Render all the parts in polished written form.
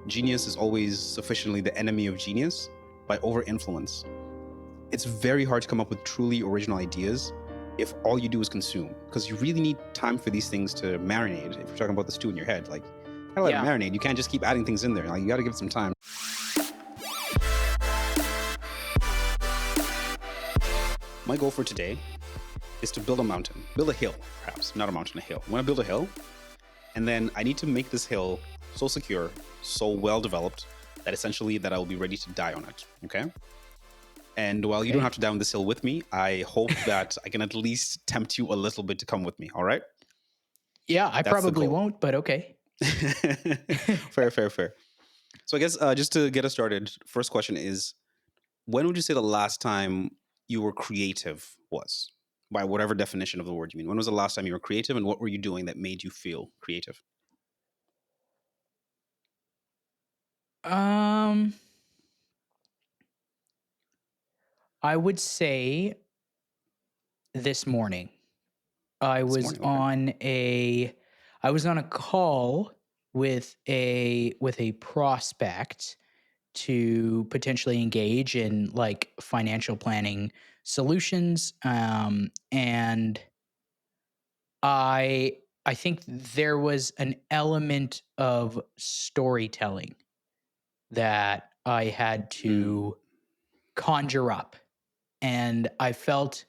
genius is always sufficiently the enemy of genius by over influence. It's very hard to come up with truly original ideas if all you do is consume, because you really need time for these things to marinate. If you're talking about the stew in your head, like, you gotta let it marinate. You can't just keep adding things in there. Like, you gotta give it some time. My goal for today is to build a mountain, build a hill, perhaps not a mountain, a hill. I want to build a hill, and then I need to make this hill so secure, so well developed that essentially that I will be ready to die on it. Okay. And while you don't have to die on this hill with me, I hope that I can at least tempt you a little bit to come with me. All right. Yeah, I probably won't, but okay. Fair. So I guess just to get us started, first question is, when would you say the last time you were creative was? By whatever definition of the word you mean. When was the last time you were creative, and what were you doing that made you feel creative? I would say this morning. I was on a call with a prospect to potentially engage in like financial planning solutions, and I think there was an element of storytelling that I had to conjure up, and I felt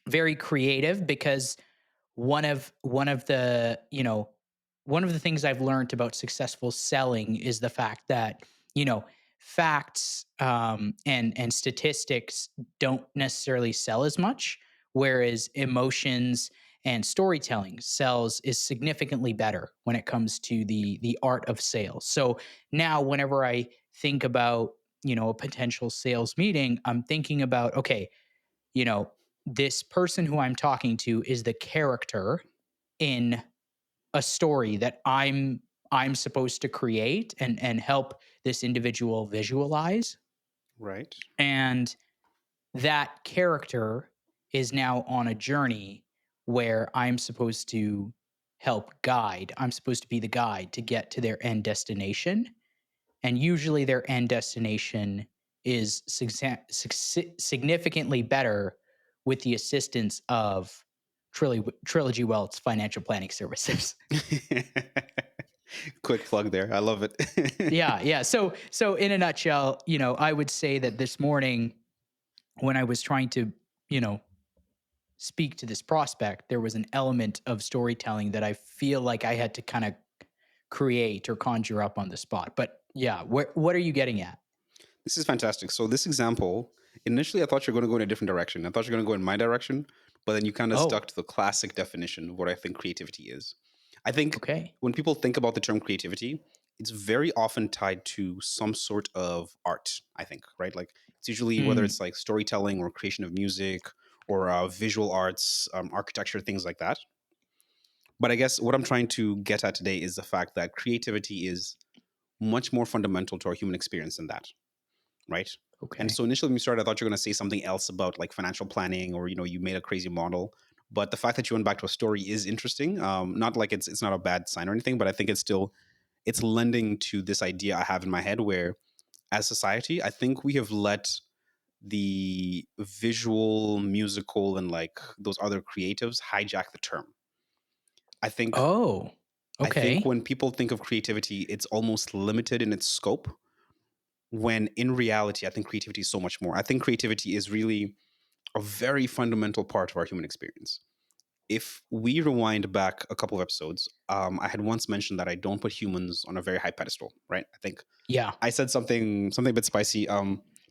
very creative because one of the things I've learned about successful selling is the fact that facts and statistics don't necessarily sell as much, whereas emotions and storytelling is significantly better when it comes to the art of sales. So now whenever I think about a potential sales meeting, I'm thinking about, okay, this person who I'm talking to is the character in a story that I'm supposed to create and help this individual visualize. Right. And that character is now on a journey where I'm supposed to help guide. I'm supposed to be the guide to get to their end destination. And usually their end destination is significantly better with the assistance of Trilogy Wealth's financial planning services. Quick plug there. I love it. Yeah. So in a nutshell, I would say that this morning when I was trying to, speak to this prospect, there was an element of storytelling that I feel like I had to kind of create or conjure up on the spot. But yeah, what are you getting at? This is fantastic. So this example, initially I thought you were going to go in a different direction. I thought you were going to go in my direction, but then you kind of stuck to the classic definition of what I think creativity is. I think when people think about the term creativity, it's very often tied to some sort of art, I think, right? Like it's usually whether it's like storytelling or creation of music or visual arts, architecture, things like that. But I guess what I'm trying to get at today is the fact that creativity is much more fundamental to our human experience than that, right? Okay. And so initially when we started, I thought you were going to say something else about like financial planning or, you made a crazy model. But the fact that you went back to a story is interesting. Not like it's not a bad sign or anything, but I think it's lending to this idea I have in my head where as society, I think we have let the visual, musical, and like those other creatives hijack the term. I think I think when people think of creativity, it's almost limited in its scope, when in reality, I think creativity is so much more. I think creativity is really a very fundamental part of our human experience. If we rewind back a couple of episodes, I had once mentioned that I don't put humans on a very high pedestal, right? I think I said something a bit spicy.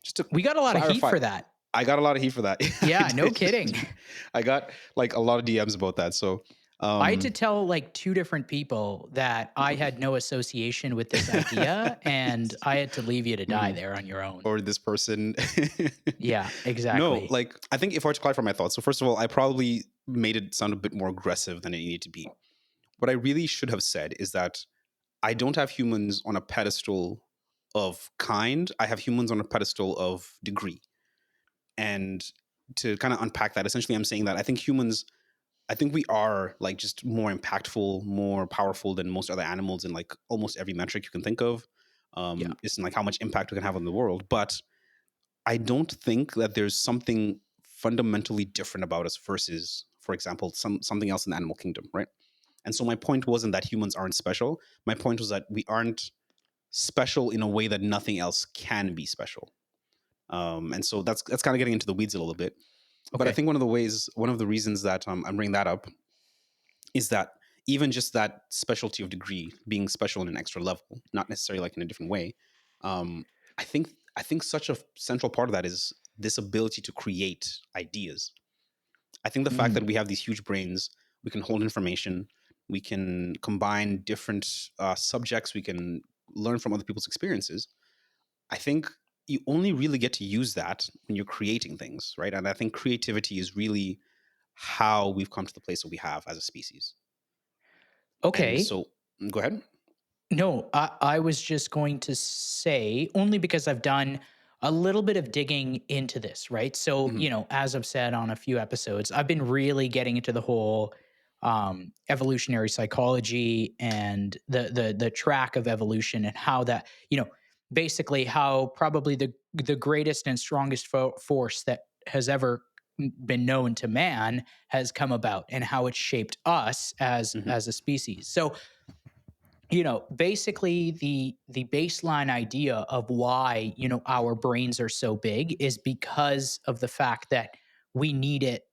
Just to we got a lot of heat for that. I got a lot of heat for that. Yeah, no kidding. I got like a lot of DMs about that. So I had to tell like two different people that I had no association with this idea, and I had to leave you to die there on your own. Or this person. Yeah, exactly. No, like I think if I were to clarify my thoughts, so first of all, I probably made it sound a bit more aggressive than it needed to be. What I really should have said is that I don't have humans on a pedestal of kind. I have humans on a pedestal of degree. And to kind of unpack that, essentially I'm saying that I think humans, I think we are like just more impactful, more powerful than most other animals in like almost every metric you can think of. Yeah. It's in like how much impact we can have on the world. But I don't think that there's something fundamentally different about us versus, for example, something else in the animal kingdom, right? And so my point wasn't that humans aren't special. My point was that we aren't special in a way that nothing else can be special. And so that's kind of getting into the weeds a little bit. But I Okay. think one of the reasons that I'm bringing that up is that even just that specialty of degree, being special in an extra level, not necessarily like in a different way, um, I think such a central part of that is this ability to create ideas. I think the fact that Mm. we have these huge brains, we can hold information, we can combine different subjects, we can learn from other people's experiences. I think you only really get to use that when you're creating things, right? And I think creativity is really how we've come to the place that we have as a species. And Okay. so, go ahead. No, I was just going to say, only because I've done a little bit of digging into this, right? So, Hmm. as I've said on a few episodes, I've been really getting into the whole evolutionary psychology and the track of evolution, and how that, basically how probably the greatest and strongest force that has ever been known to man has come about, and how it's shaped us Hmm. as a species. So, basically the baseline idea of why, our brains are so big is because of the fact that we need it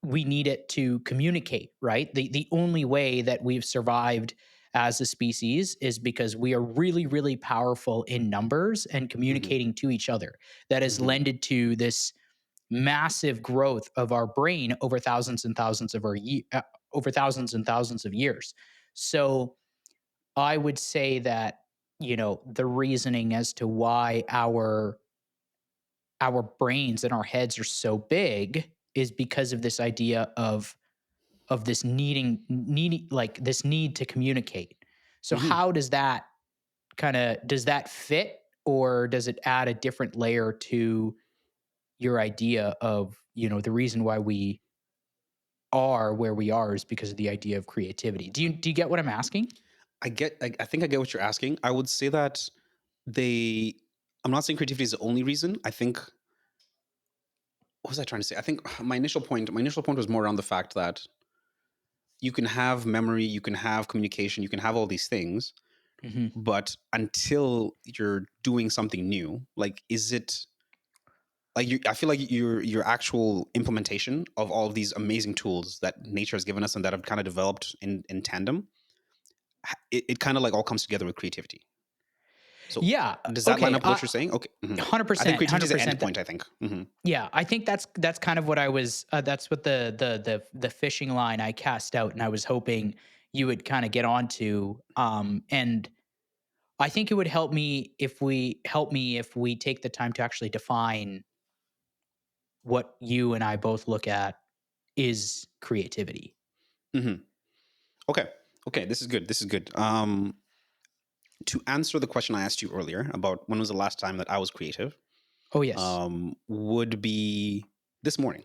we need it to communicate, right? The only way that we've survived as a species is because we are really, really powerful in numbers and Hmm. communicating to each other. That has Hmm. lended to this massive growth of our brain over thousands and thousands of over thousands and thousands of years. So I would say that, the reasoning as to why our brains and our heads are so big is because of this idea of this needing, like, this need to communicate. So Hmm. how does that fit, or does it add a different layer to your idea of, the reason why we are where we are is because of the idea of creativity? Do you get what I'm asking? I think I get what you're asking. I would say that they. I'm not saying creativity is the only reason. I think. What was I trying to say? I think my initial point was more around the fact that you can have memory, you can have communication, you can have all these things, Mhm. but until you're doing something new, like, is it like I feel like your actual implementation of all of these amazing tools that nature has given us and that have kind of developed in tandem, it kind of like all comes together with creativity. So Yeah, does that line okay, up with what you're saying? Okay. Mhm. I think 100%, creativity is the end 100%. point. I think. Hmm. Yeah, I think that's kind of what I was. That's what the fishing line I cast out, and I was hoping you would kind of get onto. And I think it would help me if we take the time to actually define what you and I both look at is creativity. Hmm. Okay. Okay. This is good. This is good. To answer the question I asked you earlier about when was the last time that I was creative, Oh yes. would be this morning.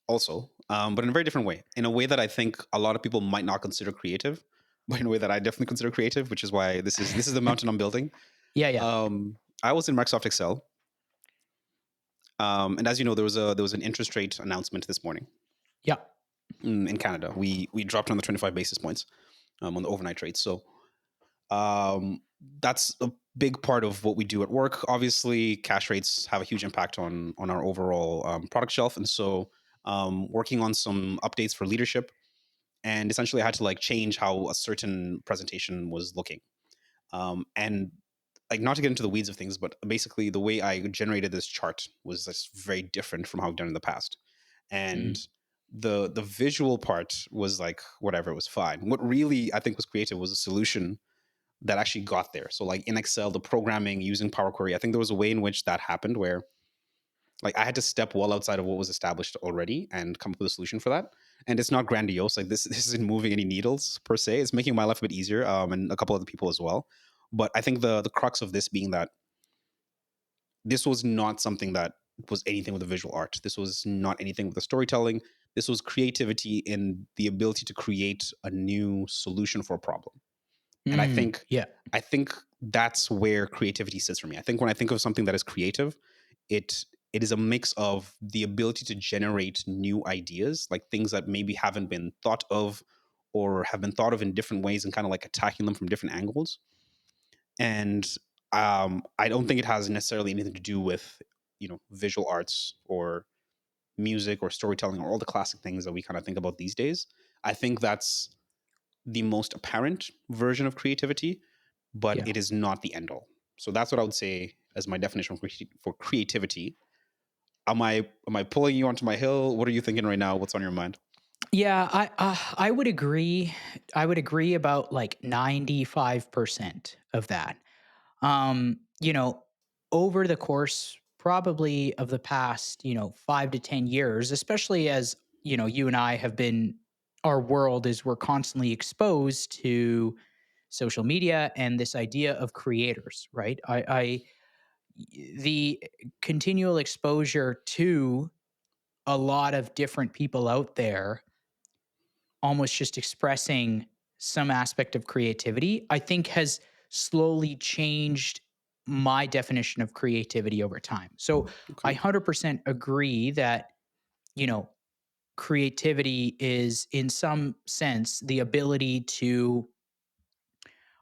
Also, but in a very different way, in a way that I think a lot of people might not consider creative, but in a way that I definitely consider creative, which is why this is the mountain I'm building. Yeah, yeah, I was in Microsoft Excel, and as you know, there was an interest rate announcement this morning yeah. in Canada. We dropped on the 25 basis points on the overnight rate. So um, that's a big part of what we do at work. Obviously, cash rates have a huge impact on our overall product shelf, and so working on some updates for leadership, and essentially I had to like change how a certain presentation was looking. And like, not to get into the weeds of things, but basically the way I generated this chart was just very different from how I've done in the past. And Mhm. the visual part was like whatever, it was fine. What really I think was creative was a solution that actually got there. So like in Excel, the programming using Power Query, I think there was a way in which that happened where like I had to step well outside of what was established already and come up with a solution for that. And it's not grandiose. Like this isn't moving any needles per se. It's making my life a bit easier, and a couple other people as well. But I think the crux of this being that this was not something that was anything with the visual art. This was not anything with the storytelling. This was creativity in the ability to create a new solution for a problem. And Yeah. I think that's where creativity sits for me. I think when I think of something that is creative, it it is a mix of the ability to generate new ideas, like things that maybe haven't been thought of or have been thought of in different ways, and kind of like attacking them from different angles. And I don't think it has necessarily anything to do with, visual arts or music or storytelling or all the classic things that we kind of think about these days. I think that's the most apparent version of creativity, but Yeah. it is not the end all. So that's what I would say as my definition for creativity. Am I pulling you onto my hill? What are you thinking right now? What's on your mind? Yeah, I would agree. I would agree about like 95% of that. You know, over the course probably of the past, 5 to 10 years, especially as, you and I have been our world is we're constantly exposed to social media and this idea of creators, right? The continual exposure to a lot of different people out there almost just expressing some aspect of creativity, I think has slowly changed my definition of creativity over time. So I Okay. 100% agree that, you know, creativity is in some sense the ability to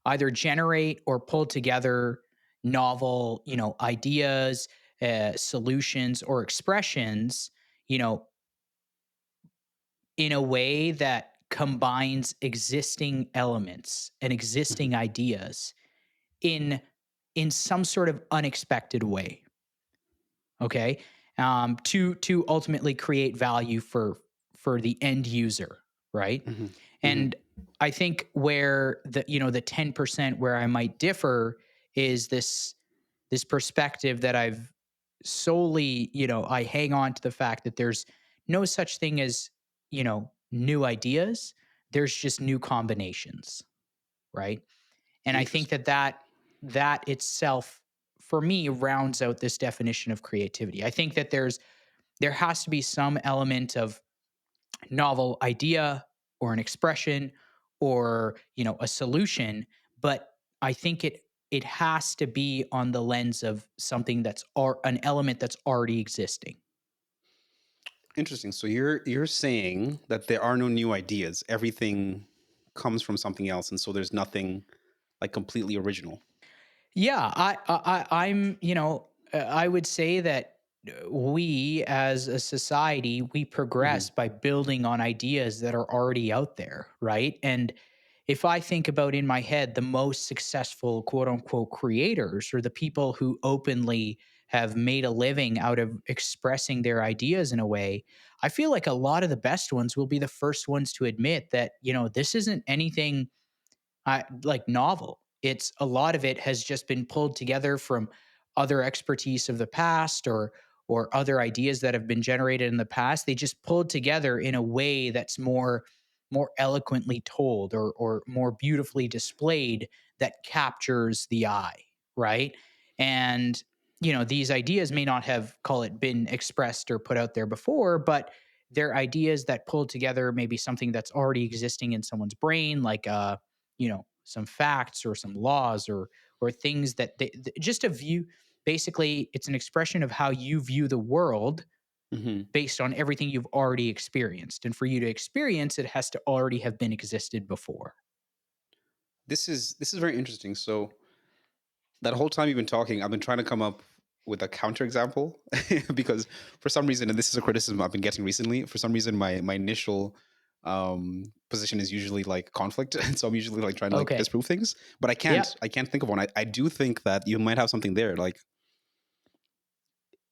either generate or pull together novel, ideas, solutions, or expressions, you know, in a way that combines existing elements and Hmm. existing ideas in in some sort of unexpected way, okay, to ultimately create value for the end user, right? Hmm. Hmm. And I think where the 10% where I might differ is this perspective that I've solely, I hang on to the fact that there's no such thing as, new ideas. There's just new combinations, right? And I think Interesting. that itself for me rounds out this definition of creativity. I think that there has to be some element of novel idea or an expression or, a solution, but I think it has to be on the lens of something that's an element that's already existing. Interesting. So you're saying that there are no new ideas. Everything comes from something else, and so there's nothing like completely original. Yeah, I'm, I would say that we as a society, we progress Hmm. by building on ideas that are already out there, right? And if I think about in my head the most successful quote unquote creators or the people who openly have made a living out of expressing their ideas in a way, I feel like a lot of the best ones will be the first ones to admit that, this isn't anything like novel. It's a lot of it has just been pulled together from other expertise of the past or other ideas that have been generated in the past. They just pulled together in a way that's more eloquently told or more beautifully displayed that captures the eye, right? And these ideas may not have call it been expressed or put out there before, but they're ideas that pull together maybe something that's already existing in someone's brain, like some facts or some laws or things that just a view. Basically it's an expression of how you view the world Hmm. based on everything you've already experienced, and for you to experience it has to already have been existed before. This is very interesting. So that whole time you've been talking, I've been trying to come up with a counterexample because for some reason, and this is a criticism I've been getting recently, for some reason my initial position is usually like conflict. And so I'm usually like trying to like Okay. disprove things. But Yeah. I can't think of one. I do think that you might have something there. Like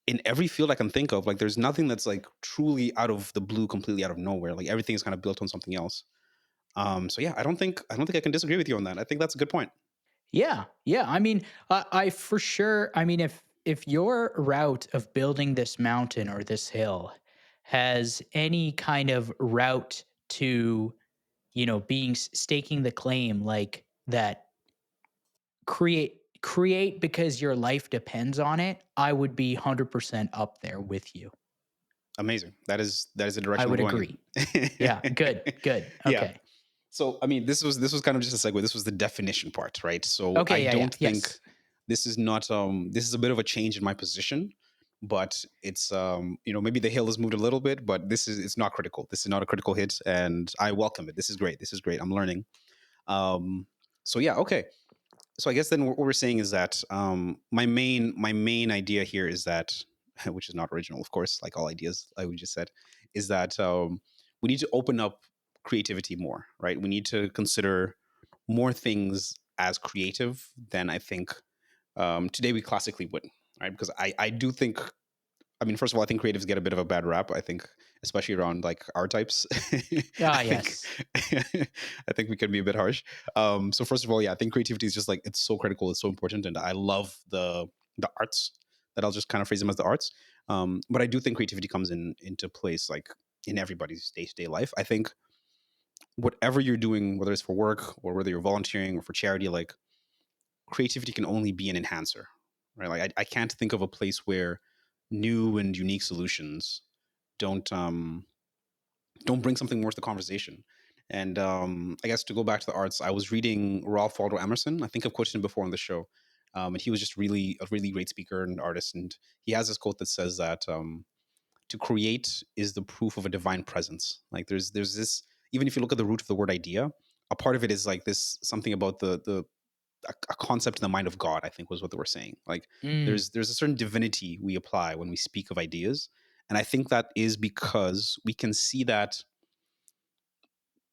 in every field I can think of, like there's nothing that's like truly out of the blue, completely out of nowhere. Like everything is kind of built on something else. So yeah, I don't think I can disagree with you on that. I think that's a good point. Yeah, yeah. I mean, I for sure. I mean, if your route of building this mountain or this hill has any kind of route to, being staking the claim like that, create because your life depends on it, I would be 100% up there with you. Amazing. That is the I direction I'm would going agree. Yeah, in. good, good. Yeah. Okay. So, I mean, this was kind of just a segue. This was the definition part, right? So, I Okay, yeah, yeah. don't think Yes. this is a bit of a change in my position, but it's maybe the hill has moved a little bit, but it's not critical. This is not a critical hit, and I welcome it. This is great. This is great. I'm learning. Um, so yeah, okay. So I guess then what we're saying is that my main idea here is that, which is not original, of course, like all ideas, like we just said, is that we need to open up creativity more, right? We need to consider more things as creative than I think today we classically would, right? Because I do think, I mean, first of all, I think creatives get a bit of a bad rap. I think, especially around like art types, I Ah, think, yes. I think we can be a bit harsh. So first of all, yeah, I think creativity is just like it's so critical, it's so important, and I love the arts. That I'll just kind of phrase them as the arts. But I do think creativity comes into place like in everybody's day to day life. I think whatever you're doing, whether it's for work or whether you're volunteering or for charity, like creativity can only be an enhancer, right? Like I can't think of a place where new and unique solutions don't don't bring something more to the conversation. And I guess to go back to the arts, I was reading Ralph Waldo Emerson. I think I've quoted him before on the show, and he was just really a really great speaker and artist. And he has this quote that says that to create is the proof of a divine presence. Like there's this, even if you look at the root of the word idea, a part of it is like this something about the a concept in the mind of God, I think was what they were saying. Like Mm, there's a certain divinity we apply when we speak of ideas. And I think that is because we can see that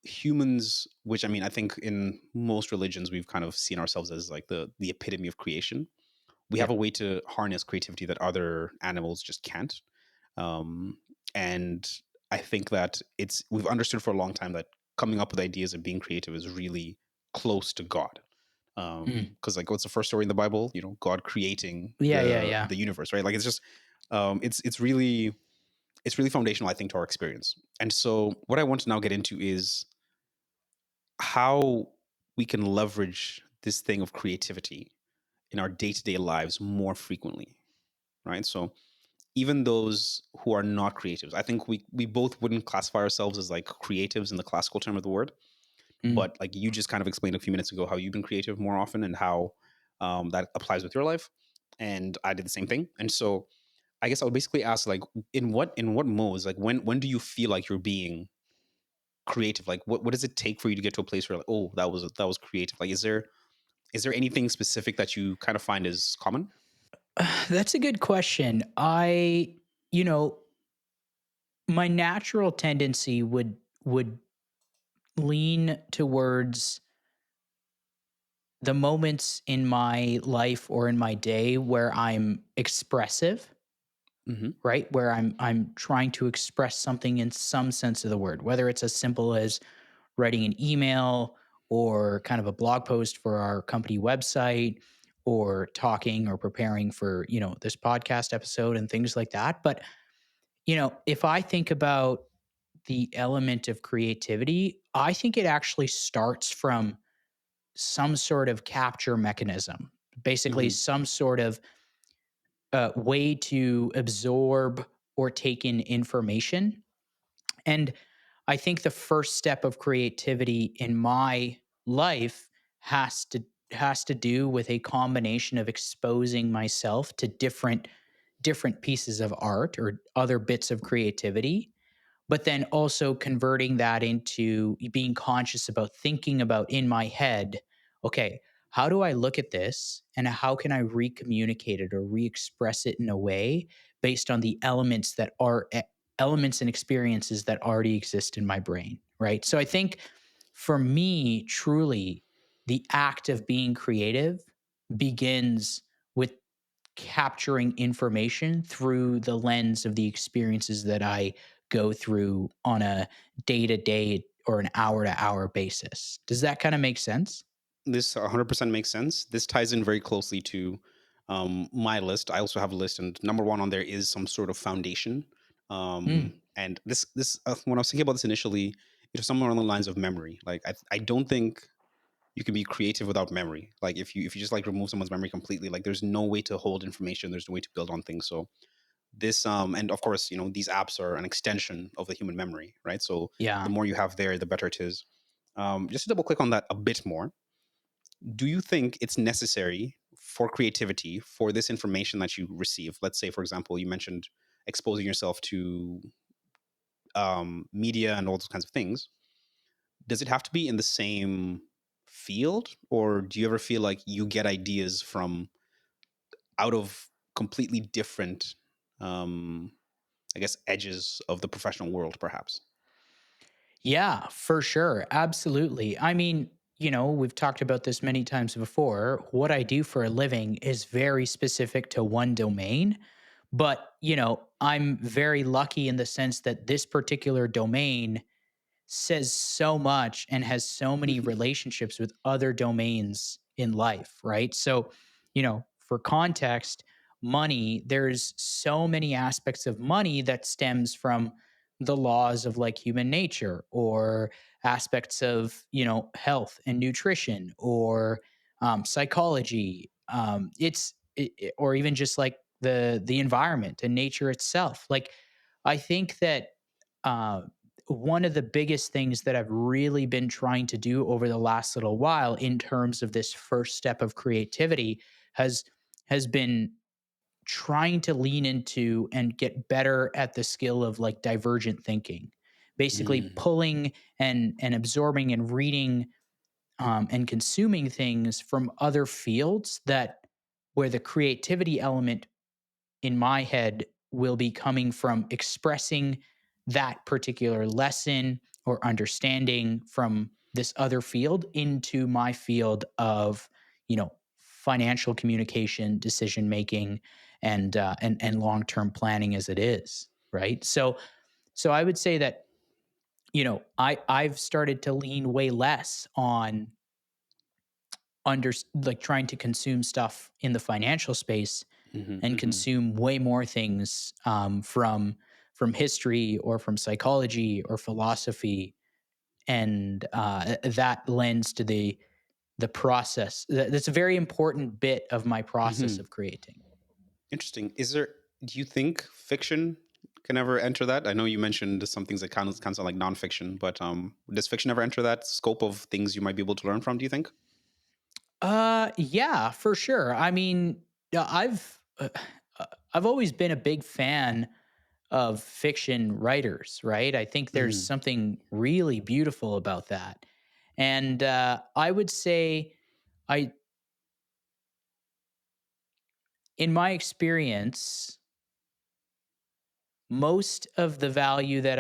humans, which I mean, I think in most religions we've kind of seen ourselves as like the epitome of creation. We have yeah. a way to harness creativity that other animals just can't. Um, and I think that we've understood for a long time that coming up with ideas and being creative is really close to God. Mm. Because like, what's the first story in the Bible? God creating Yeah, yeah, the yeah. the universe, right? Like, it's just, it's really foundational, I think, to our experience. And so, what I want to now get into is how we can leverage this thing of creativity in our day to day lives more frequently, right? So, even those who are not creatives, I think we both wouldn't classify ourselves as like creatives in the classical term of the word, Mm. but like you just kind of explained a few minutes ago how you've been creative more often and how that applies with your life, and I did the same thing. And so I guess I would basically ask, like, in what modes, like when do you feel like you're being creative? Like what does it take for you to get to a place where like, oh, that was creative? Like is there anything specific that you kind of find is common? That's a good question. You know, my natural tendency would lean towards the moments in my life or in my day where I'm expressive, Hmm. right? Where I'm trying to express something in some sense of the word, whether it's as simple as writing an email or kind of a blog post for our company website or talking or preparing for, this podcast episode and things like that. But, if I think about the element of creativity, I think it actually starts from some sort of capture mechanism, basically Hmm. some sort of way to absorb or take in information. And I think the first step of creativity in my life has to has to do with a combination of exposing myself to different pieces of art or other bits of creativity, but then also converting that into being conscious about thinking about in my head, okay, how do I look at this and how can I recommunicate it or re-express it in a way based on the elements and experiences that already exist in my brain, right? So I think for me, truly, the act of being creative begins with capturing information through the lens of the experiences that I go through on a day to day or an hour to hour basis. Does that kind of make sense? This 100% makes sense. This ties in very closely to my list. I also have a list, and number one on there is some sort of foundation. Mm, And this when I was thinking about this initially, it was somewhere along the lines of memory. Like I don't think you can be creative without memory. Like if you just like remove someone's memory completely, like there's no way to hold information. There's no way to build on things. So this and of course, these apps are an extension of the human memory, right? So the Yeah. more you have there, the better it is. Just to double click on that a bit more, do you think it's necessary for creativity for this information that you receive? Let's say, for example, you mentioned exposing yourself to media and all those kinds of things. Does it have to be in the same field, or do you ever feel like you get ideas from out of completely different, um, I guess, edges of the professional world, perhaps? Yeah, for sure. Absolutely. I mean, we've talked about this many times before. What I do for a living is very specific to one domain. But, I'm very lucky in the sense that this particular domain says so much and has so many relationships with other domains in life, right? So, for context, money, there's so many aspects of money that stems from the laws of like human nature or aspects of, health and nutrition or psychology. Or even just like the environment and nature itself. Like, I think that uh, one of the biggest things that I've really been trying to do over the last little while in terms of this first step of creativity has has been trying to lean into and get better at the skill of like divergent thinking. Basically Mm, pulling and absorbing and reading and consuming things from other fields that where the creativity element in my head will be coming from expressing that particular lesson or understanding from this other field into my field of financial communication, decision making, and long-term planning as it is, right? So I would say that I've started to lean way less on like trying to consume stuff in the financial space mhm, and mhm, consume way more things from history or from psychology or philosophy, and that lends to the process. That's a very important bit of my process mhm. of creating. Interesting. Do you think fiction can ever enter that? I know you mentioned some things that kind of sound like nonfiction, but does fiction ever enter that scope of things you might be able to learn from, do you think? Yeah, for sure. I mean, I've always been a big fan of fiction writers, right? I think there's Mhm, something really beautiful about that. And I would say, I, in my experience, most of the value that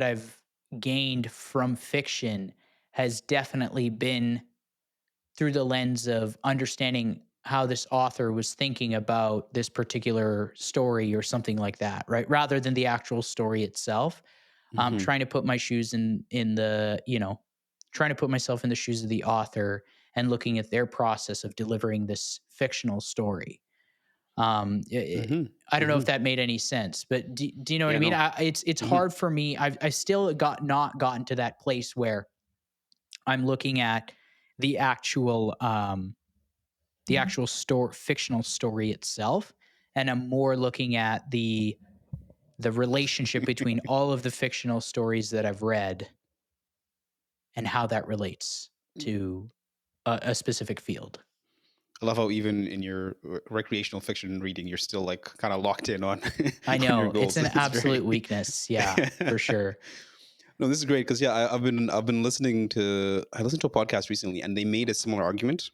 I've gained from fiction has definitely been through the lens of understanding how this author was thinking about this particular story or something like that, right? Rather than the actual story itself. mhm, Trying to put my shoes in the, trying to put myself in the shoes of the author and looking at their process of delivering this fictional story. mhm, I don't know if mhm. that made any sense, but do you know what I Yeah, mean? no. It's Mhm, hard for me. I still got not gotten to that place where I'm looking at the actual story, fictional story itself, and I'm more looking at the relationship between all of the fictional stories that I've read and how that relates to a specific field. I love how even in your recreational fiction reading, you're still like kind of locked in on I on your know it's goals. an It's absolute great. weakness. Yeah, for sure. No, this is great because yeah, I've been I listened to a podcast recently, and they made a similar argument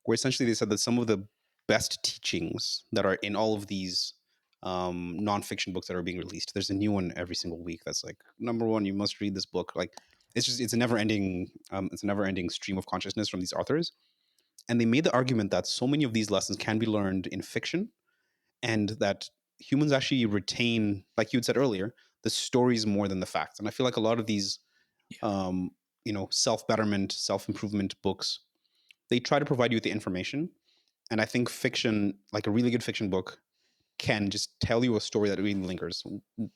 where essentially they said that some of the best teachings that are in all of these nonfiction books that are being released. There's a new one every single week. That's like number one. You must read this book. Like it's a never ending stream of consciousness from these authors. And they made the argument that so many of these lessons can be learned in fiction, and that humans actually retain, like you had said earlier, the stories more than the facts. And I feel like a lot of these Yeah. um, self betterment, self improvement books, they try to provide you with the information. And I think fiction, like a really good fiction book, can just tell you a story that really lingers.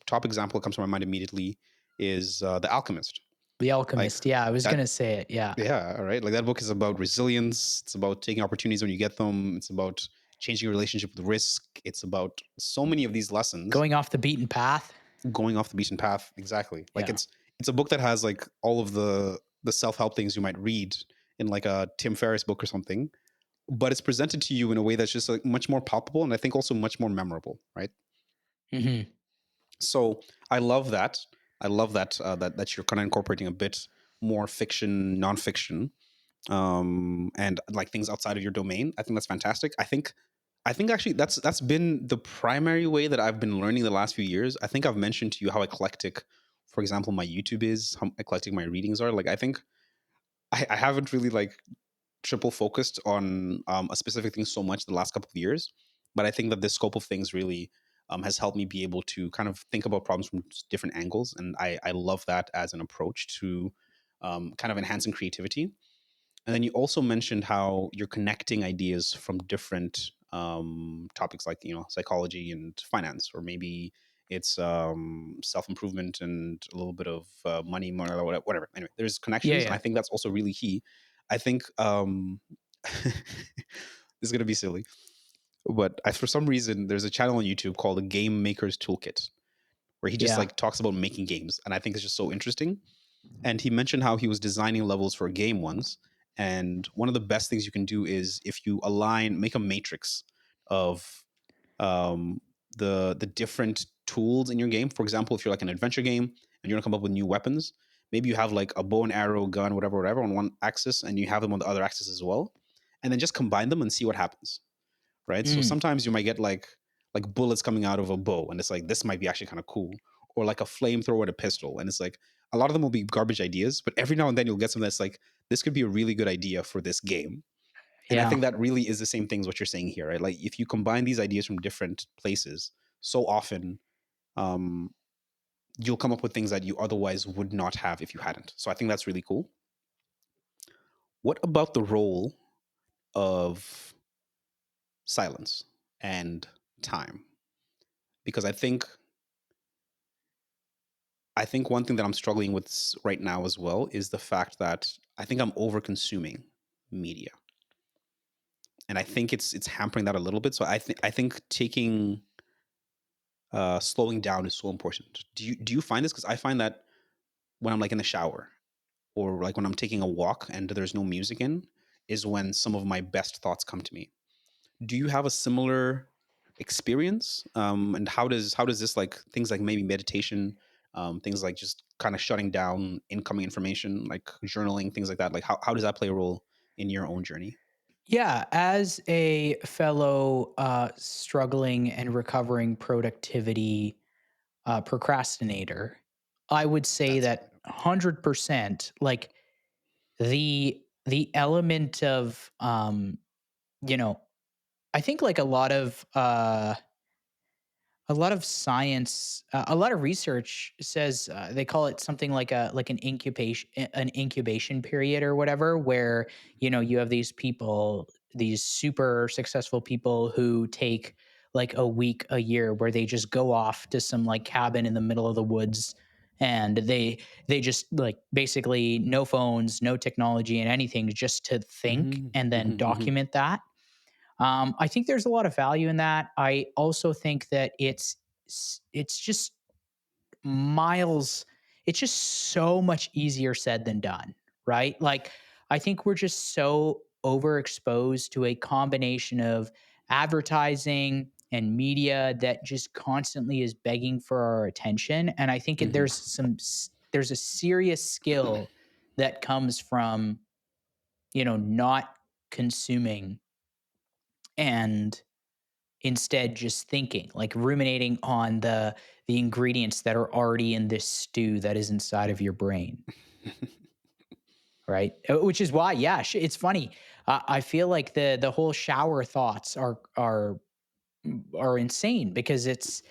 Top example that comes to my mind immediately is The Alchemist. The Like Alchemist. Yeah, I was that, gonna say it. Yeah. yeah, all right. Like that book is about resilience. It's about taking opportunities when you get them. It's about changing your relationship with risk. It's about so many of these lessons. Going off the beaten path. Going off the beaten path, exactly. Like Yeah. it's a book that has like all of the self-help things you might read in like a Tim Ferriss book or something, but it's presented to you in a way that's just like much more palpable, and I think also much more memorable, right? Hmm. So I love that. I love that that you're kind of incorporating a bit more fiction, nonfiction, and like things outside of your domain. I think that's fantastic. I think actually that's been the primary way that I've been learning the last few years. I think I've mentioned to you how eclectic, for example, my YouTube is, how eclectic my readings are. Like I think I haven't really like triple focused on a specific thing so much the last couple of years, but I think that this scope of things really has helped me be able to kind of think about problems from different angles, and I love that as an approach to kind of enhancing creativity. And then you also mentioned how you're connecting ideas from different topics like, you know, psychology and finance, or maybe it's self improvement and a little bit of money, whatever. Anyway, there's Yeah, connections, and I yeah, think that's also really key. I think this is gonna be silly, but for some reason there's a channel on YouTube called the Game Maker's Toolkit, where he just yeah. like talks about making games, and I think it's just so interesting. And he mentioned how he was designing levels for a game once. And one of the best things you can do is if you make a matrix of um, the different tools in your game. For example, if you're like an adventure game and you want to come up with new weapons, maybe you have like a bow and arrow, gun, whatever, whatever on one axis, and you have them on the other axis as well, and then just combine them and see what happens, right? So Mm, sometimes you might get like bullets coming out of a bow, and it's like this might be actually kind of cool, or like a flamethrower and a pistol, and it's like a lot of them will be garbage ideas, but every now and then you'll get something that's like this could be a really good idea for this game. And I yeah. think that really is the same thing as what you're saying here, right? Like if you combine these ideas from different places, so often um, you'll come up with things that you otherwise would not have if you hadn't. So I think that's really cool. What about the role of silence and time? Because I think one thing that I'm struggling with right now as well is the fact that I think I'm over consuming media, and I think it's hampering that a little bit. So I think taking slowing down is so important. Do you find this? Because I find that when I'm like in the shower, or like when I'm taking a walk and there's no music in, is when some of my best thoughts come to me. Do you have a similar experience? And how does this, like things like maybe meditation, things like just kind of shutting down incoming information, like journaling, things like that, like how does that play a role in your own journey? Yeah, as a fellow struggling and recovering productivity procrastinator, I would say That's that 100%, like the element of you know, I think like a lot of science, a lot of research says they call it something like an incubation period or whatever, where you have these people, these super successful people who take like a week, a year, where they just go off to some like cabin in the middle of the woods, and they just like basically no phones, no technology, and anything, just to think hmm and then hmm document that. I think there's a lot of value in that. I also think that it's just miles. It's just so much easier said than done, right? Like I think we're just so overexposed to a combination of advertising and media that just constantly is begging for our attention. And I think hmm there's a serious skill that comes from not consuming and instead just thinking, like ruminating on the ingredients that are already in this stew that is inside of your brain, right? Which is why, yeah, it's funny. I feel like the whole shower thoughts are insane, because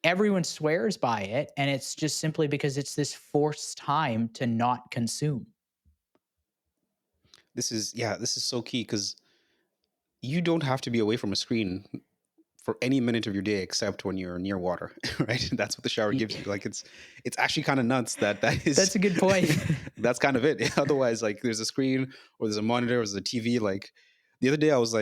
everyone swears by it, and it's just simply because it's this forced time to not consume. this is so key because you don't have to be away from a screen for any minute of your day except when you're near water, right? That's what the shower Y- gives you. Like it's actually kind of nuts that is That's a good point. that's kind of it. Otherwise, like there's a screen or there's a monitor or there's a TV. Like the other day, I was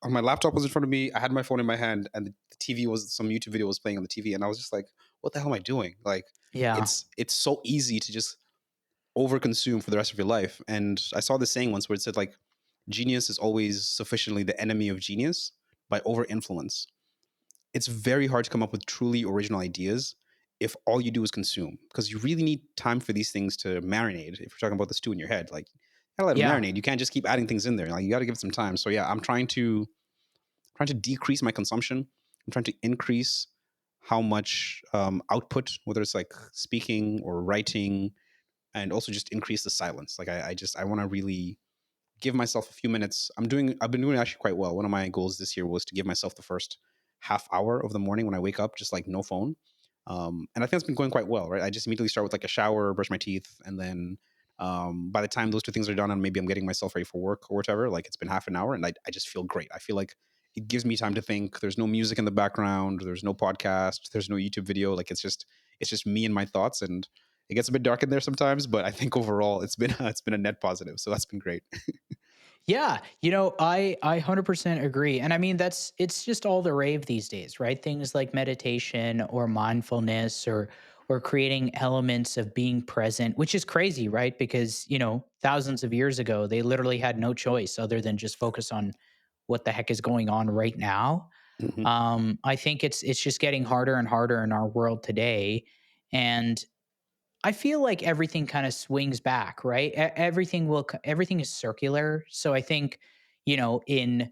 my laptop was in front of me. I had my phone in my hand, and the TV was some YouTube video was playing on the TV, and I was just like, "What the hell am I doing?" Like, Yeah. it's so easy to just overconsume for the rest of your life. And I saw this saying once where it said like, "Genius is always sufficiently the enemy of genius by over influence." It's very hard to come up with truly original ideas if all you do is consume, because you really need time for these things to marinate. If you're talking about the stew in your head, like, you gotta let it Yeah. marinate. You can't just keep adding things in there. Like, you got to give it some time. So yeah, I'm trying to decrease my consumption. I'm trying to increase how much output, whether it's like speaking or writing, and also just increase the silence. Like, I want to really give myself a few minutes. I've been doing actually quite well. One of my goals this year was to give myself the first half hour of the morning when I wake up, just like no phone. And I think it's been going quite well, right? I just immediately start with like a shower, brush my teeth, and then by the time those two things are done, and maybe I'm getting myself ready for work or whatever, like it's been half an hour, and I just feel great. I feel like it gives me time to think. There's no music in the background. There's no podcast. There's no YouTube video. Like, it's just me and my thoughts, and it gets a bit dark in there sometimes. But I think overall, it's been a net positive. So that's been great. Yeah, I 100% agree. And I mean it's just all the rave these days, right? Things like meditation or mindfulness or creating elements of being present, which is crazy, right? Because, thousands of years ago, they literally had no choice other than just focus on what the heck is going on right now. Hmm. I think it's just getting harder and harder in our world today. And I feel like everything kind of swings back, right? Everything is circular. So I think, in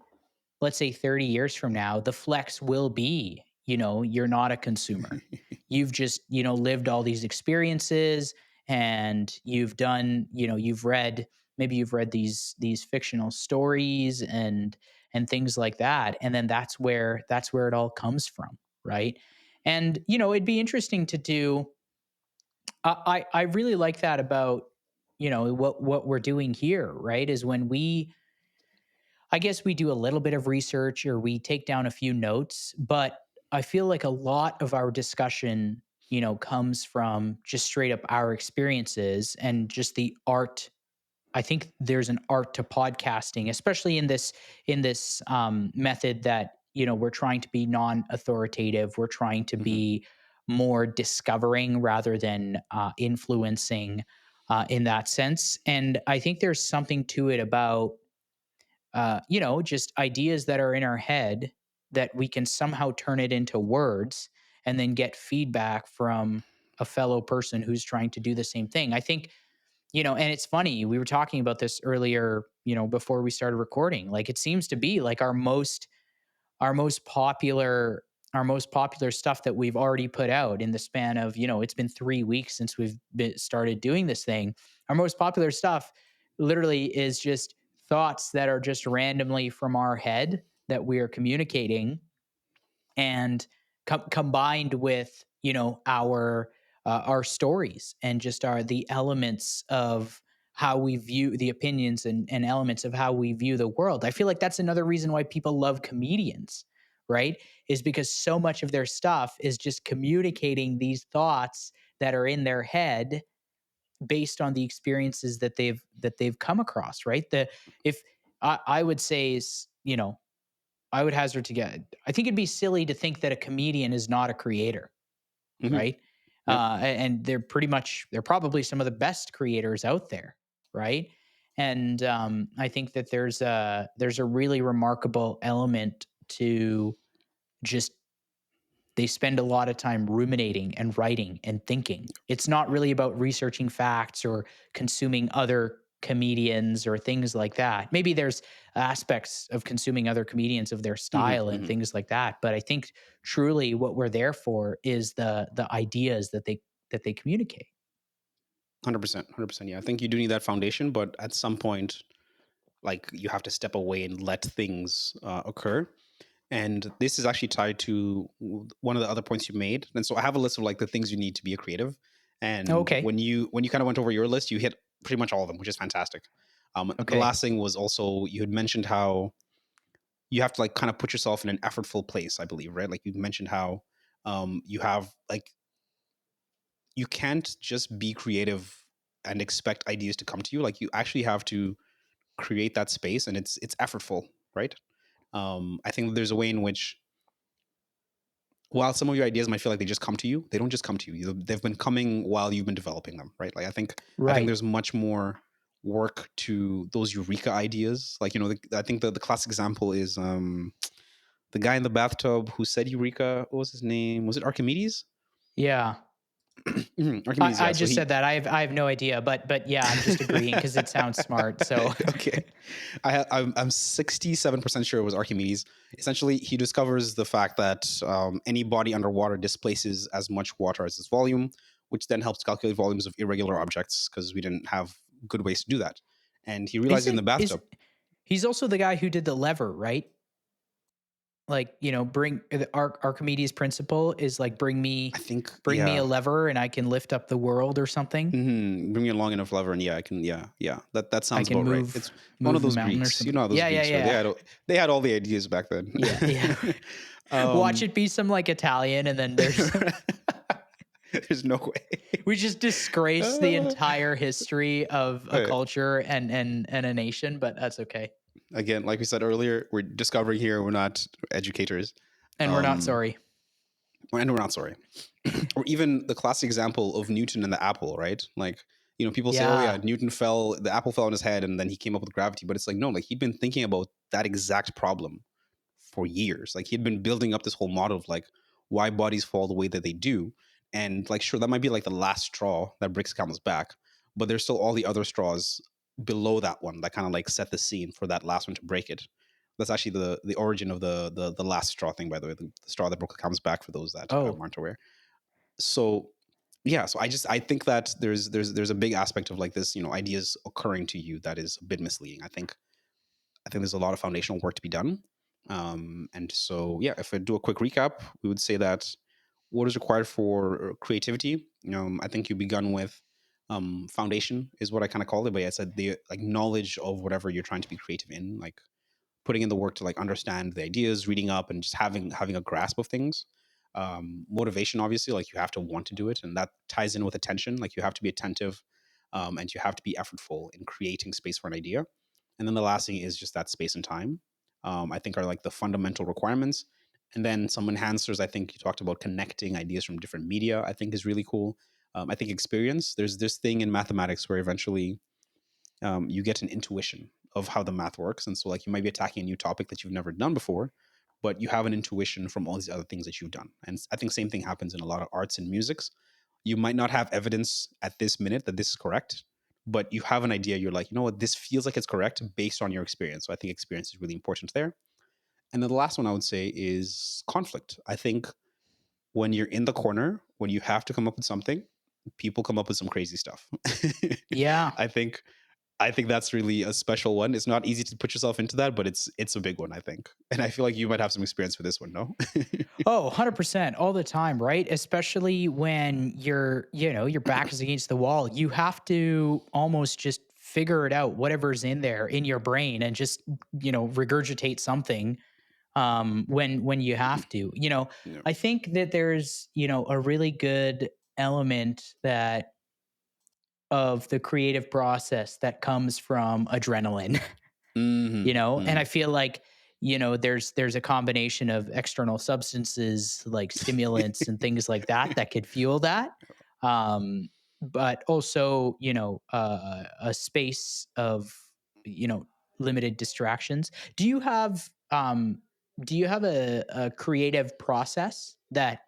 let's say 30 years from now, the flex will be, you're not a consumer. You've just, lived all these experiences and you've done, maybe you've read these fictional stories and things like that. And then that's where it all comes from, right? And, it'd be interesting to do. I really like that about, what we're doing here, right? Is when I guess we do a little bit of research or we take down a few notes, but I feel like a lot of our discussion, comes from just straight up our experiences and just the art. I think there's an art to podcasting, especially in this method that, we're trying to be non-authoritative. We're trying to Hmm. be more discovering rather than influencing in that sense. And I think there's something to it about just ideas that are in our head that we can somehow turn it into words and then get feedback from a fellow person who's trying to do the same thing. I think, and it's funny, we were talking about this earlier, before we started recording. Like it seems to be like our most popular our most popular stuff that we've already put out in the span of, it's been 3 weeks since started doing this thing. Our most popular stuff literally is just thoughts that are just randomly from our head that we are communicating, and combined with, our stories and just the elements of how we view the opinions and elements of how we view the world. I feel like that's another reason why people love comedians, right? Is because so much of their stuff is just communicating these thoughts that are in their head based on the experiences that they've come across, right? The if I would say is, I would hazard to get. I think it'd be silly to think that a comedian is not a creator, Hmm. right? Yep. And they're probably some of the best creators out there, right? And I think that there's a really remarkable element to just they spend a lot of time ruminating and writing and thinking. It's not really about researching facts or consuming other comedians or things like that. Maybe there's aspects of consuming other comedians of their Hmm. style and Hmm. things like that, but I think truly what we're there for is the ideas that they communicate. 100%. 100%. Yeah, I think you do need that foundation, but at some point, like, you have to step away and let things occur. And this is actually tied to one of the other points you made. And so I have a list of like the things you need to be a creative. And Okay. when you kind of went over your list, you hit pretty much all of them, which is fantastic. The Okay. last thing was also, you had mentioned how you have to like kind of put yourself in an effortful place, I believe, right? Like, you mentioned how you have like, you can't just be creative and expect ideas to come to you. Like, you actually have to create that space, and it's effortful, right? I think there's a way in which, while some of your ideas might feel like they just come to you, they don't just come to you. They've been coming while you've been developing them, right? Like I think Right. there's much more work to those eureka ideas. Like, I think the classic example is the guy in the bathtub who said eureka. What was his name? Was it Archimedes? Yeah. Archimedes, yeah. I So just he said that. I have no idea, but yeah, I'm just agreeing because it sounds smart. So okay. I'm 67% sure it was Archimedes. Essentially, he discovers the fact that any body underwater displaces as much water as its volume, which then helps calculate volumes of irregular objects because we didn't have good ways to do that. And he realized in the is bathtub. he's also the guy who did the lever, right? Like, bring the Archimedes principle is like I think, bring me a yeah. lever and I can lift up the world or something. Bring me a long enough lever, and yeah, I can. Yeah, yeah. That I sounds can about right. It's one of move the those mountain or Greeks. You something. know how those Yeah, yeah, Greeks are. yeah. They had all the ideas back then. Yeah, yeah. Watch um, it be some like Italian and then there's there's no way. we just disgrace the entire history of a Uh, culture and a nation, but that's okay. Again, like we said earlier, we're discovering here. We're not educators, And we're not um, sorry. and we're not sorry. Or even the classic example of Newton and the apple, right? Like, people say, "Oh yeah, Yeah. Newton fell. The apple fell on his head, and then he came up with gravity." But it's like, no, like he'd been thinking about that exact problem for years. Like he'd been building up this whole model of like why bodies fall the way that they do. And like, sure, that might be like the last straw that breaks camel's back, but there's still all the other straws below that one that kind of like set the scene for that last one to break it. That's actually the origin of the last straw thing, by the way, the straw that broke camel's back, for those that Oh, aren't aware. So yeah, so I think that there's a big aspect of like this, ideas occurring to you that is a bit misleading. I think there's a lot of foundational work to be done. And so, yeah, if I do a quick recap, we would say that what is required for creativity, I think you begun with foundation is what I kind of call it. But yeah, it's like the like knowledge of whatever you're trying to be creative in, like putting in the work to like understand the ideas, reading up, and just having a grasp of things. Motivation, obviously, like you have to want to do it, and that ties in with attention. Like you have to be attentive, and you have to be effortful in creating space for an idea. And then the last thing is just that space and time. I think are like the fundamental requirements. And then some enhancers. I think you talked about connecting ideas from different media. I think is really cool. I think experience. There's this thing in mathematics where eventually you get an intuition of how the math works. And so, like, you might be attacking a new topic that you've never done before, but you have an intuition from all these other things that you've done. And I think same thing happens in a lot of arts and musics. You might not have evidence at this minute that this is correct, but you have an idea. You're like, you know what, this feels like it's correct based on your experience. So I think experience is really important there. And then the last one I would say is conflict. I think when you're in the corner, when you have to come up with something, people come up with some crazy stuff. yeah. I think I think that's really a special one. It's not easy to put yourself into that, but it's a big one, I think. And I feel like you might have some experience with this one, no? Oh, 100% all the time, right? Especially when your back is against the wall. You have to almost just figure it out, whatever's in there in your brain, and just, regurgitate something when you have to. Yeah. I think that there's, a really good element that of the creative process that comes from adrenaline. And I Mhm. feel like, there's a combination of external substances like stimulants and things like that that could fuel that. But also, a space of, you know limited distractions. Do you have a creative process that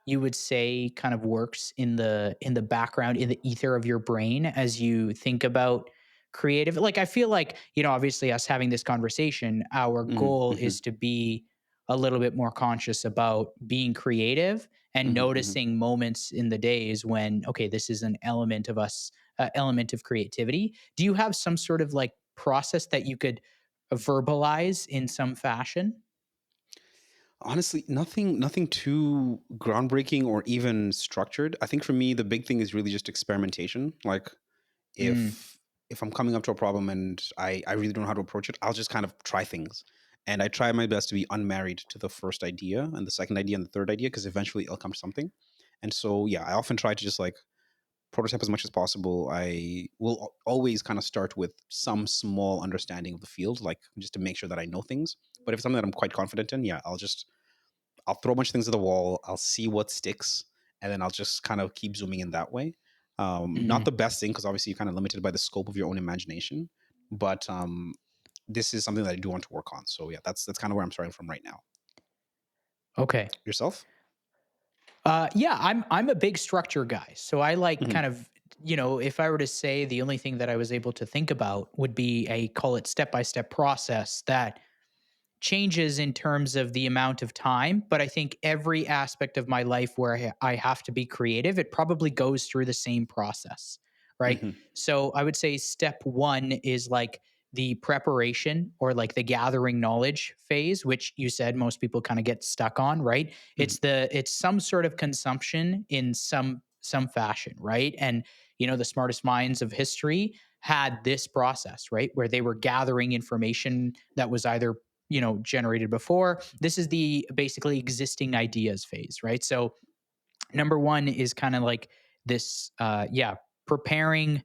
you would say kind of works in the background, in the ether of your brain, as you think about creative? Like, I feel like, obviously, us having this conversation, our Mhm. goal is Mhm. to be a little bit more conscious about being creative and Mhm. Mhm. noticing moments in the days when, okay, this is an element of creativity. Do you have some sort of like process that you could verbalize in some fashion? Honestly, nothing too groundbreaking or even structured. I think for me the big thing is really just experimentation. Like Mm, if I'm coming up to a problem and I really don't know how to approach it, I'll just kind of try things. And I try my best to be unmarried to the first idea and the second idea and the third idea because eventually it'll come to something. And so yeah, I often try to just like prototype as much as possible. I will always kind of start with some small understanding of the field, like just to make sure that I know things. But if it's something that I'm quite confident in, yeah, I'll throw a bunch of things at the wall. I'll see what sticks, and then I'll just kind of keep zooming in that way. Not Mhm. the best thing because obviously you're kind of limited by the scope of your own imagination, but this is something that I do want to work on. So yeah, that's kind of where I'm starting from right now. Okay. Yourself? Yeah, I'm a big structure guy. So I like Hmm. kind of, if I were to say the only thing that I was able to think about would be a call it step by step process that changes in terms of the amount of time, but I think every aspect of my life where I have to be creative, it probably goes through the same process, right? Hmm. So I would say step one is like the preparation or like the gathering knowledge phase, which you said most people kind of get stuck on, right? Hmm. It's some sort of consumption in some fashion, right? And the smartest minds of history had this process, right? Where they were gathering information that was either generated before. This is the basically existing ideas phase, right? So number one is kind of like this preparing,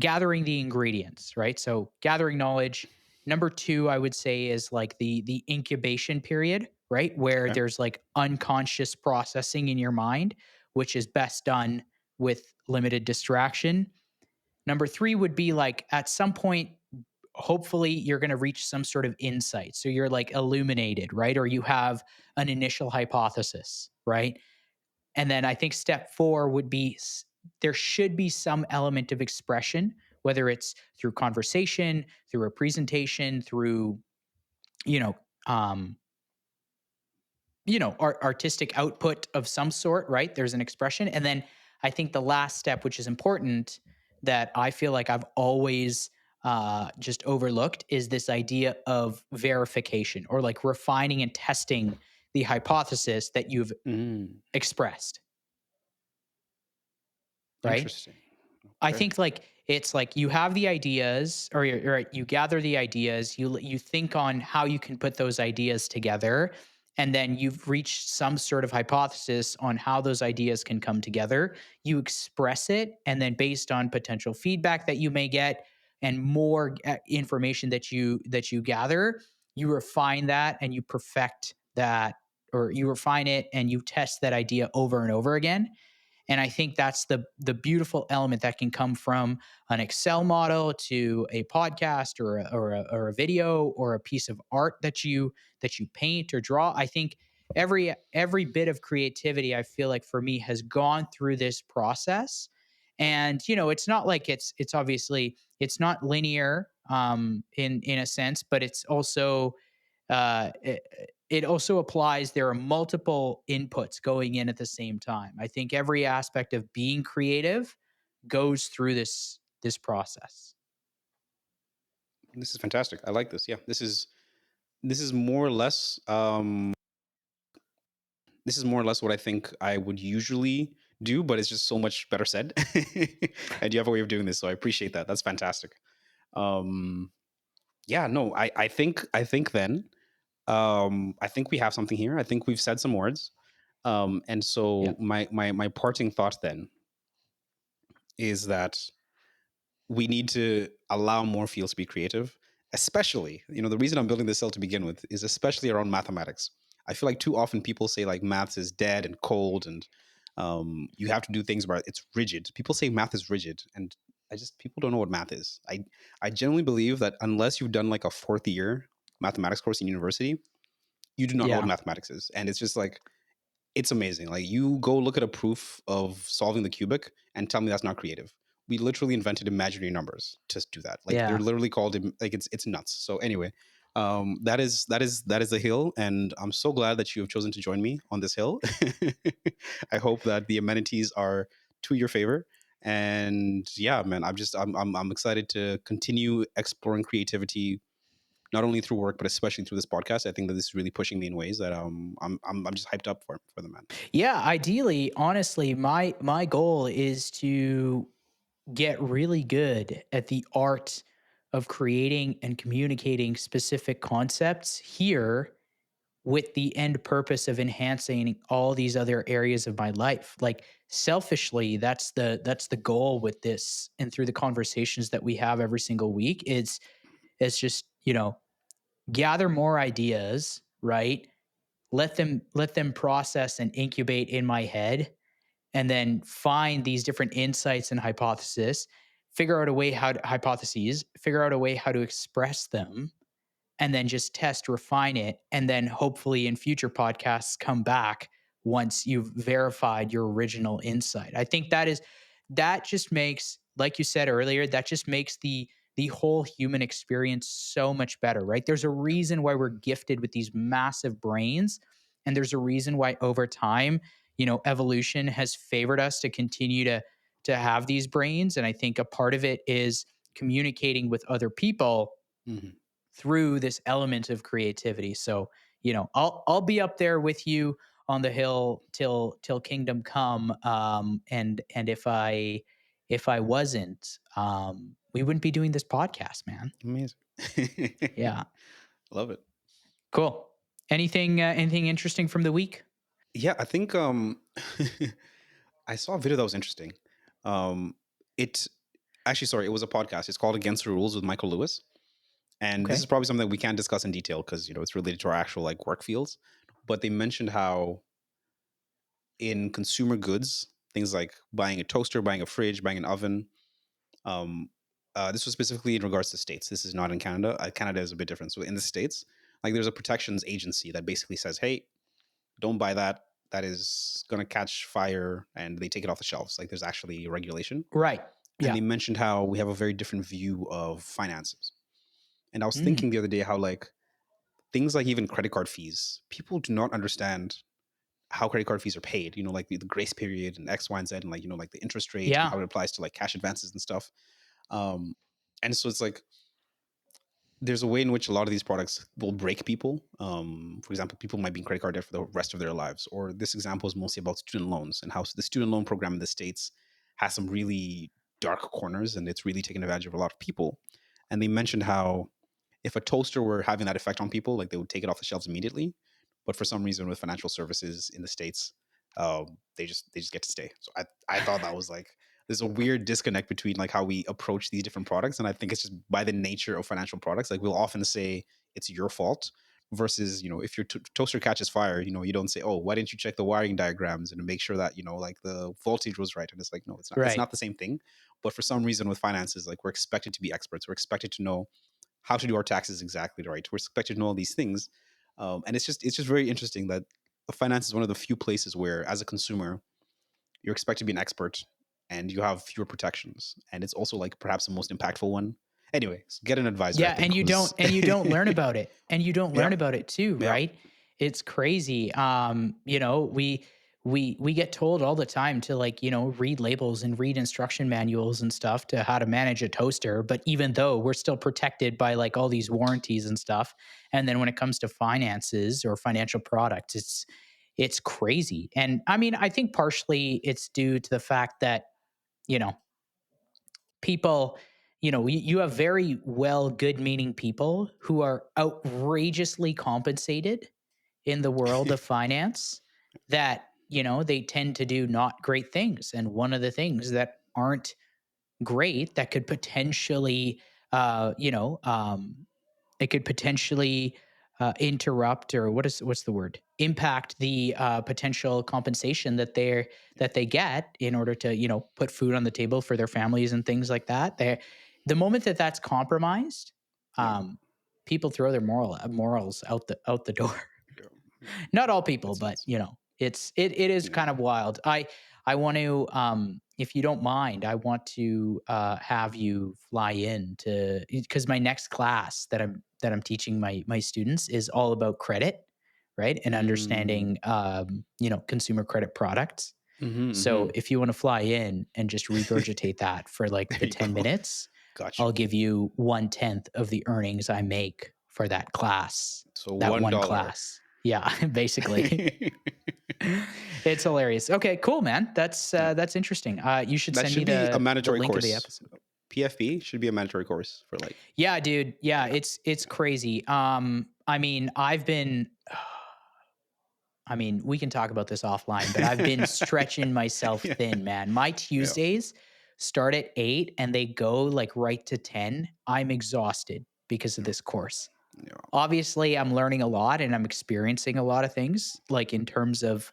gathering the ingredients, right? So gathering knowledge. Number two, I would say, is like the incubation period, right? Where Okay. there's like unconscious processing in your mind, which is best done with limited distraction. Number three would be like at some point, hopefully you're going to reach some sort of insight. So you're like illuminated, right? Or you have an initial hypothesis, right? And then I think step four would be there should be some element of expression, whether it's through conversation, through a presentation, through, you know, um, artistic output of some sort, right? There's an expression. And then I think the last step, which is important, that I feel like I've always just overlooked, is this idea of verification or like refining and testing the hypothesis that you've Mm. expressed, right? Interesting. I Okay. think like it's like you have the ideas, or you gather the ideas, you think on how you can put those ideas together, and then you've reached some sort of hypothesis on how those ideas can come together. You express it, and then based on potential feedback that you may get and more information that you gather, you refine that and you perfect that, or you refine it and you test that idea over and over again. And I think that's the beautiful element that can come from an Excel model to a podcast or a video or a piece of art that you paint or draw. I think every bit of creativity, I feel like for me, has gone through this process. And it's not like it's obviously it's not linear in a sense, but it's also it also applies. There are multiple inputs going in at the same time. I think every aspect of being creative goes through this process. This is fantastic. I like this. Yeah. This is more or less this is more or less what I think I would usually do, but it's just so much better said. And you have a way of doing this, so I appreciate that. That's fantastic. Um, yeah, no, I think then I think we have something here. I think we've said some words. And Yeah. so my parting thought then is that we need to allow more fields to be creative, especially, the reason I'm building this cell to begin with is especially around mathematics. I feel like too often people say like maths is dead and cold and you have to do things where it's rigid. People say math is rigid, and people don't know what math is. I genuinely believe that unless you've done like a fourth year mathematics course in university, you do not know what Yeah. mathematics is. And it's just like, it's amazing. Like, you go look at a proof of solving the cubic and tell me that's not creative. We literally invented imaginary numbers to do that. Like, they're Yeah. literally called like, it's nuts. So anyway, that is the hill, and I'm so glad that you have chosen to join me on this hill. I hope that the amenities are to your favor. And yeah, man, I'm excited to continue exploring creativity, not only through work but especially through this podcast. I think that this is really pushing me in ways that I'm just hyped up for the man. Yeah, ideally, honestly, my goal is to get really good at the art of creating and communicating specific concepts here with the end purpose of enhancing all these other areas of my life. Like selfishly, that's the goal with this and through the conversations that we have every single week is it's just, gather more ideas, right? Let them process and incubate in my head and then find these different insights and figure out a way how to hypotheses, figure out a way how to express them, and then just test, refine it, and then hopefully in future podcasts come back once you've verified your original insight. I think that just makes, like you said earlier, that just makes the whole human experience so much better, right? There's a reason why we're gifted with these massive brains, and there's a reason why over time, evolution has favored us to continue to have these brains, and I think a part of it is communicating with other people Mhm. through this element of creativity. So, I'll be up there with you on the hill till kingdom come. And if I wasn't, we wouldn't be doing this podcast, man. Amazing. Yeah, Love it. cool. Anything interesting from the week? Yeah, I think I saw a video that was interesting. It actually, sorry, it was a podcast. It's called Against the Rules with Michael Lewis. And this is Okay. probably something that we can't discuss in detail because it's related to our actual like work fields. But they mentioned how in consumer goods, things like buying a toaster, buying a fridge, buying an oven, um, this was specifically in regards to states. This is not in Canada. Canada is a bit different. So in the states, like there's a protections agency that basically says, "Hey, don't buy that. That is going to catch fire," and they take it off the shelves. Like there's actually a regulation. Right. And Yeah. they mentioned how we have a very different view of finances. And I was Mm. thinking the other day how like things like even credit card fees, people do not understand how credit card fees are paid. Like the grace period and X, Y, and Z, and like like the interest rate and Yeah. how it applies to like cash advances and stuff. Um, and so it's like there's a way in which a lot of these products will break people. For example, people might be in credit card debt for the rest of their lives. Or this example is mostly about student loans and how the student loan program in the States has some really dark corners and it's really taken advantage of a lot of people. And they mentioned how if a toaster were having that effect on people, like they would take it off the shelves immediately. But for some reason, with financial services in the States, they just get to stay. So I thought that was like there's a weird disconnect between like how we approach these different products, and I think it's just by the nature of financial products. Like we'll often say it's your fault versus if your toaster catches fire, you don't say, oh, why didn't you check the wiring diagrams and make sure that like the voltage was right. And it's like, no, it's not. It's Right. not the same thing. But for some reason with finances, like we're expected to be experts. We're expected to know how to do our taxes exactly right. We're expected to know all these things, and it's just very interesting that finance is one of the few places where, as a consumer, you're expected to be an expert and you have fewer protections, and it's also like perhaps the most impactful one. Anyways, get an advisor. I Yeah, think was and you don't learn about it. And you don't yeah, learn about it too, yeah, right? It's crazy. We get told all the time to like, read labels and read instruction manuals and stuff to how to manage a toaster, but even though we're still protected by like all these warranties and stuff, and then when it comes to finances or financial products, it's crazy. And I mean, I think partially it's due to the fact that, you know, people, you have very well good meaning people who are outrageously compensated in the world of finance that they tend to do not great things, and one of the things that aren't great that could potentially uh you know um it could potentially interrupt, or what's the word, impact the potential compensation that they get in order to put food on the table for their families and things like that. The moment that that's compromised, yeah, um, people throw their morals out the door. yeah, yeah. Not all people, Makes but sense. it is Yeah. kind of wild. I want to, if you don't mind, I want to have you fly in to, because my next class that I'm teaching my students is all about credit, right, and Mm. understanding consumer credit products. Mm-hmm, So mm-hmm. if you want to fly in and just regurgitate that for like There the you 10 go. minutes, Got you. I'll give you 1/10 of the earnings I make for that class, So that one $1. class. Yeah, basically. It's hilarious. Okay, cool, man. Yeah. That's interesting. You should That send me should be a the mandatory link of the course. episode. PFP should be a mandatory course for like Yeah, dude. Yeah, yeah. it's crazy. I mean, I've been I mean, we can talk about this offline, but I've been stretching myself Yeah. thin, man. My Yeah. Tuesdays start at 8 and they go like right to 10. I'm exhausted because of Yeah. this course. Yeah. Obviously, I'm learning a lot and I'm experiencing a lot of things, like in terms of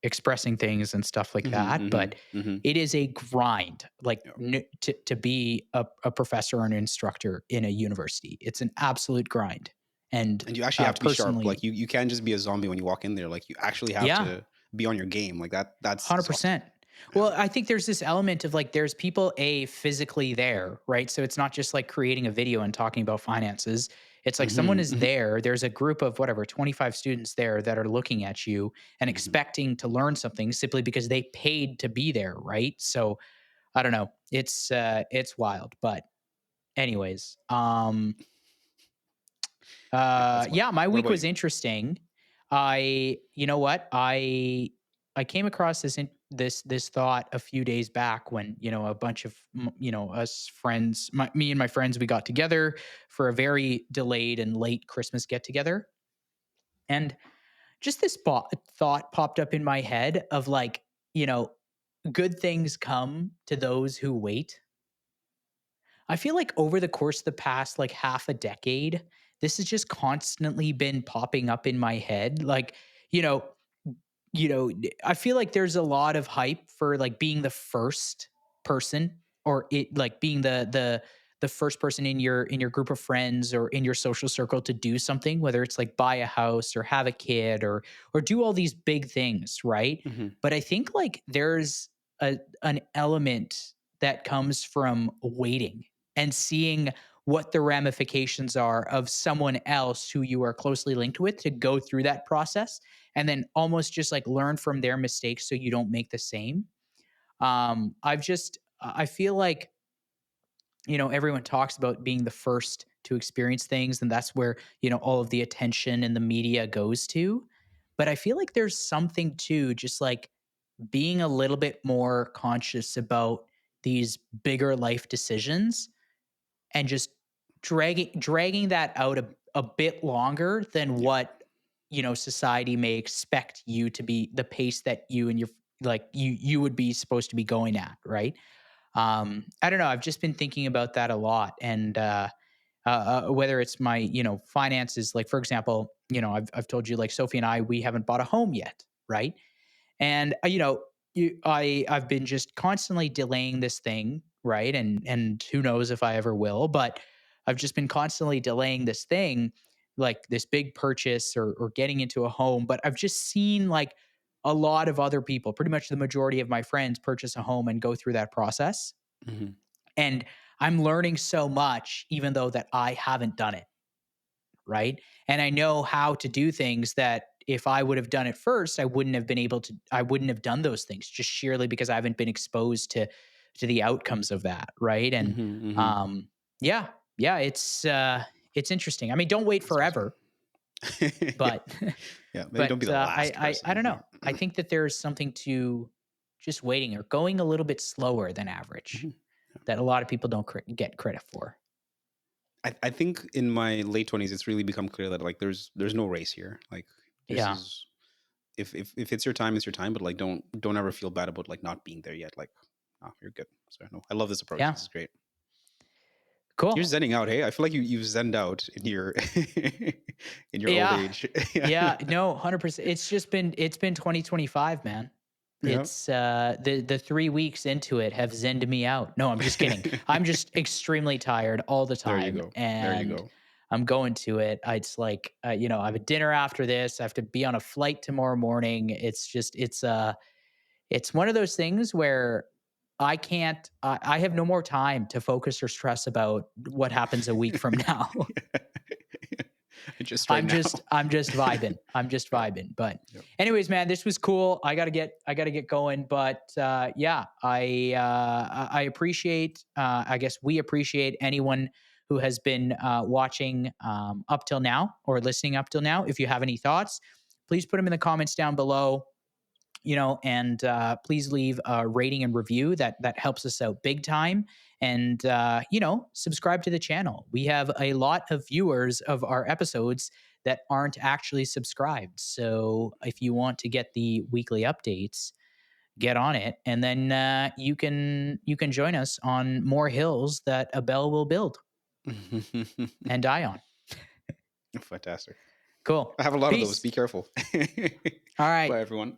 expressing things and stuff like Mhm, that. mhm, But mhm. it is a grind, like Yeah. to be a professor or an instructor in a university. It's an absolute grind. And And you actually have to be sharp. Like personally, you can't just be a zombie when you walk in there. Like you actually have yeah, to be on your game. Like that's exhausting. 100%. Yeah. Well, I think there's this element of like there's people physically there, right? So it's not just like creating a video and talking about finances. It's like someone Mhm, is mhm, there, there's a group of whatever 25 students there that are looking at you and mhm. expecting to learn something simply because they paid to be there, right? So I don't know. It's wild, but anyways, Yeah, that's wild. yeah, my What week about was you? interesting. You know what? I came across this thought a few days back when a bunch of us friends, me and my friends, we got together for a very delayed and late Christmas get together, and just this thought popped up in my head of like, you know, good things come to those who wait. I feel like over the course of the past like half a decade, this has just constantly been popping up in my head. Like, you know, I feel like there's a lot of hype for like being the first person or it like being the first person in your group of friends or in your social circle to do something, whether it's like buy a house or have a kid or do all these big things, right? Mhm. But I think like there's an element that comes from waiting and seeing what the ramifications are of someone else who you are closely linked with to go through that process and then almost just like learn from their mistakes so you don't make the same. I feel like everyone talks about being the first to experience things, and that's where all of the attention and the media goes to. But I feel like there's something to just like being a little bit more conscious about these bigger life decisions and just dragging that out a bit longer than Yeah. what society may expect you to be, the pace that you and your like you would be supposed to be going at, right? I don't know, I've just been thinking about that a lot. And whether it's my finances, like for example, I've told you, like Sophie and I, we haven't bought a home yet, right? And I've been just constantly delaying this thing, right? And who knows if I ever will, but I've just been constantly delaying this thing, like this big purchase or getting into a home. But I've just seen like a lot of other people, pretty much the majority of my friends, purchase a home and go through that process. Mhm. And I'm learning so much, even though that I haven't done it, right? And I know how to do things that if I would have done it first, I wouldn't have done those things just sheerly because I haven't been exposed to the outcomes of that, right? And Mhm, mhm. um yeah, yeah, it's interesting. I mean, don't wait That's awesome. forever, Yeah. but Yeah, maybe don't be but the last I person. don't know. Yeah. I think that there's something to just waiting or going a little bit slower than average Mhm. that a lot of people don't get credit for. I think in my late 20s, it's really become clear that like there's no race here. Like this Yeah. is if it's your time, it's your time. But like don't ever feel bad about like not being there yet. Like, oh, you're good. So no, I love this approach. Yeah. This is great. You're Cool. zenning out. Hey, I feel like you've zenned out in your in your old Yeah. age. Yeah. Yeah, no, 100%. It's been 2025, man. Yeah. It's the 3 weeks into it have zenned me out. No, I'm just kidding. I'm just extremely tired all the There you time go. There you and go. I'm going to it. It's like I have a dinner after this. I have to be on a flight tomorrow morning. It's just it's one of those things where I can't I have no more time to focus or stress about what happens a week from now. Just right now. I'm just vibing. I'm just Yeah. vibing. But Yeah. anyways, man, this was cool. I gotta get going. But yeah, I appreciate I guess we appreciate anyone who has been watching up till now or listening up till now. If you have any thoughts, please put them in the comments down below. and please leave a rating and review. That helps us out big time. And subscribe to the channel. We have a lot of viewers of our episodes that aren't actually subscribed. So if you want to get the weekly updates, get on it, and then you can join us on more hills that Abel will build and die on. Fantastic. Cool. I have a lot of those. Peace. Be careful. All right. Bye, everyone.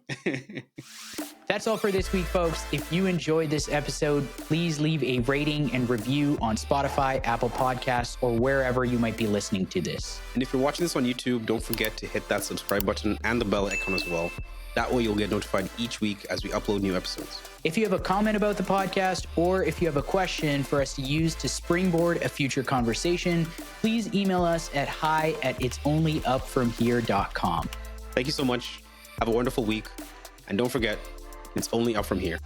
That's all for this week, folks. If you enjoyed this episode, please leave a rating and review on Spotify, Apple Podcasts, or wherever you might be listening to this. And if you're watching this on YouTube, don't forget to hit that subscribe button and the bell icon as well. That way you'll get notified each week as we upload new episodes. If you have a comment about the podcast, or if you have a question for us to use to springboard a future conversation, please email us at hi@itsonlyupfromhere.com. Thank you so much. Have a wonderful week. And don't forget, it's only up from here.